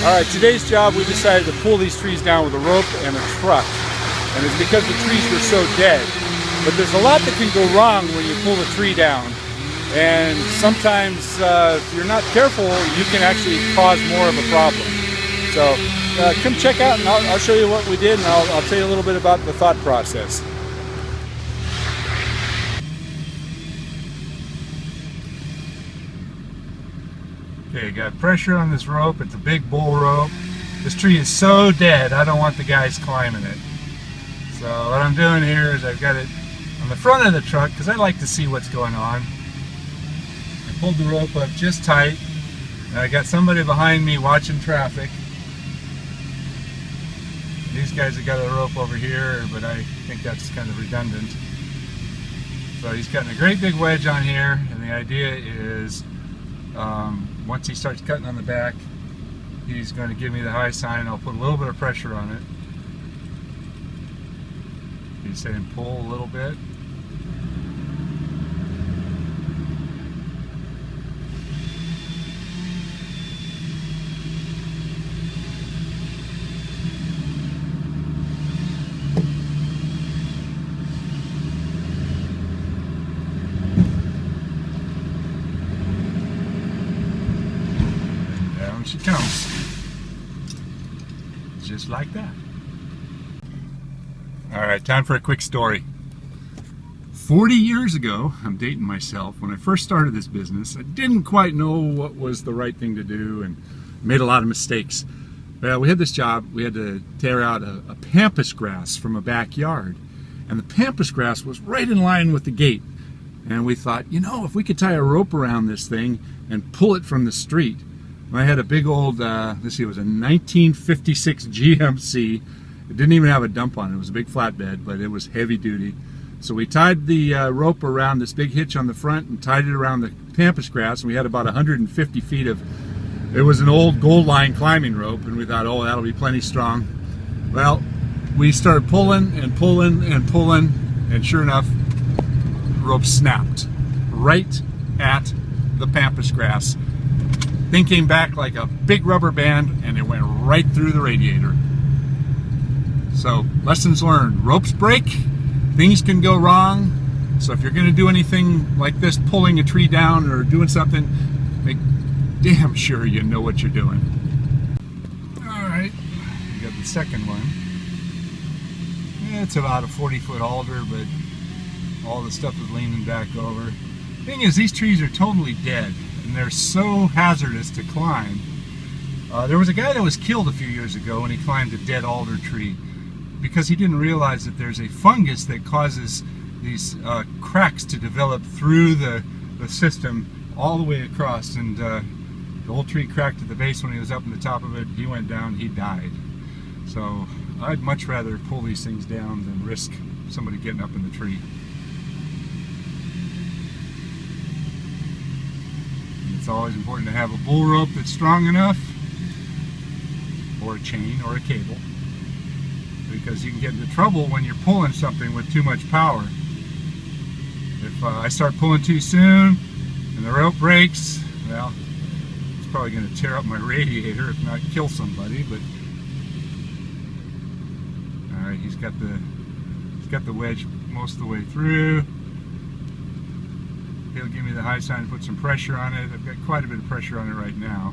Alright, today's job we decided to pull these trees down with a rope and a truck. And it's because the trees were so dead. But there's a lot that can go wrong when you pull a tree down. And sometimes if you're not careful, you can actually cause more of a problem. So come check out and I'll show you what we did, and I'll tell you a little bit about the thought process. Okay, got pressure on this rope. It's a big bull rope. This tree is so dead, I don't want the guys climbing it. So what I'm doing here is I've got it on the front of the truck because I like to see what's going on. I pulled the rope up just tight, and I got somebody behind me watching traffic. These guys have got a rope over here, but I think that's kind of redundant. So he's cutting a great big wedge on here, and the idea is once he starts cutting on the back, he's going to give me the high sign. I'll put a little bit of pressure on it. He's saying pull a little bit. She comes, just like that. Alright, time for a quick story. 40 years ago, I'm dating myself, when I first started this business, I didn't quite know what was the right thing to do and made a lot of mistakes. Well, we had this job, we had to tear out a pampas grass from a backyard, and the pampas grass was right in line with the gate. And we thought, you know, if we could tie a rope around this thing and pull it from the street. I had a big old, let's see, it was a 1956 GMC. It didn't even have a dump on it. It was a big flatbed, but it was heavy duty. So we tied the rope around this big hitch on the front and tied it around the pampas grass, and we had about 150 feet of, it was an old gold line climbing rope, and we thought, oh, that'll be plenty strong. Well, we started pulling and pulling and pulling, and sure enough, the rope snapped right at the pampas grass. Thing came back like a big rubber band, and it went right through the radiator. So, lessons learned. Ropes break, things can go wrong. So if you're going to do anything like this, pulling a tree down or doing something, make damn sure you know what you're doing. Alright, we got the second one. It's about a 40-foot alder, but all the stuff is leaning back over. Thing is, these trees are totally dead, and they're so hazardous to climb. There was a guy that was killed a few years ago when he climbed a dead alder tree because he didn't realize that there's a fungus that causes these cracks to develop through the system all the way across, and the whole tree cracked at the base. When he was up on the top of it, he went down, he died. So I'd much rather pull these things down than risk somebody getting up in the tree. It's always important to have a bull rope that's strong enough, or a chain or a cable, because you can get into trouble when you're pulling something with too much power. If I start pulling too soon and the rope breaks, well, it's probably going to tear up my radiator, if not kill somebody. But all right, he's got the wedge most of the way through. He'll give me the high sign and put some pressure on it. I've got quite a bit of pressure on it right now.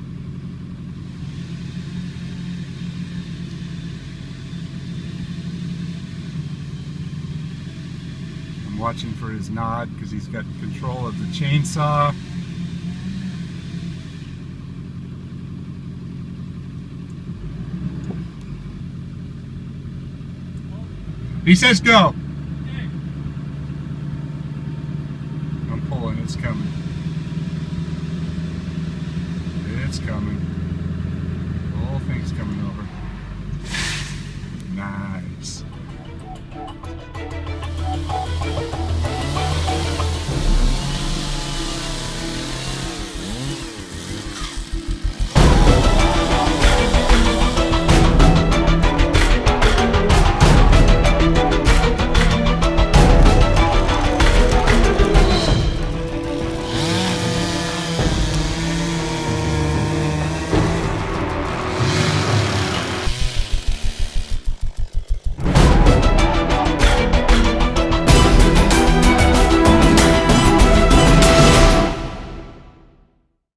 I'm watching for his nod because he's got control of the chainsaw. He says go.